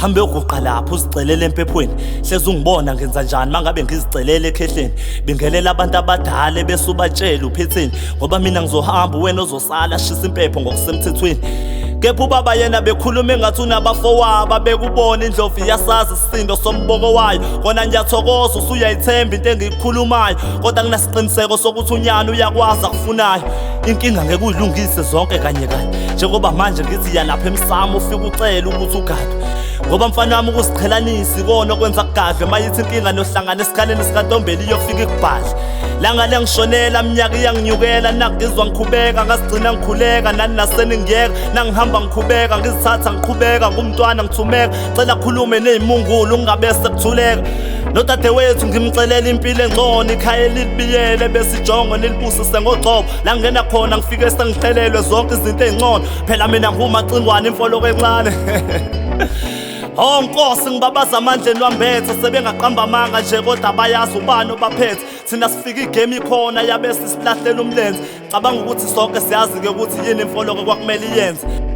hambe uguqa lapho uzicelele empephweni hleze ungibona ngenza njani mangabe ngizicelele ekhehleni bingelela abantu abadala bese ubatshela uphetheni ngoba mina ngizohamba wena ozosala shisa impepho ngokusemthethweni kepha ubaba yena bekhuluma engathi unabafowabo bekubona indlovu iyasazi isisindo somboko wayo kona ngiyathokoza usuyayithemba into engiyikhulumayo kodwa nginasiqiniseko sokuthi unyana uyakwazi akufunayo inkinga ngeke uyilungise zonke kanye kanye njengoba manje ngithi ya lapha emsamo ufika ucela ukuthi ugadwe ngoba mfana wami ukuziqhelanisa ikona okwenza kugadwe mayithi inkinga nohlangana esikhaleni sikaNtombela iyofika ikubhadle langa lengishonela minyaka iyanginyukela nakuzwa ngikhubeka ngasigcina ngikhuleka nani naseni ngiyeka nangihamba ngikhubeka ngizithatha ngiqhubeka ngumntwana ngithumeka cela khulume nezimungulu ngingabese kuthuleka nodadewethu ngimcelela impilo engcono ikhaya elibiyele bese ijongo nilibusise ngogcobo la ngena khona ngifike sengiphelelwe zonke izinto ezingcono phela mina ngumacingwane imfoloko encane Oh Nkosi ngibabaza amandleni wambethe sebengaqamba amanga nje kodwa bayazi ubani obaphethe thina sifika igame ikhona yabe sisibulahlela umlenze cabanga ukuthi sonke siyazi ke ukuthi yini imfoloko kwakumele iyenze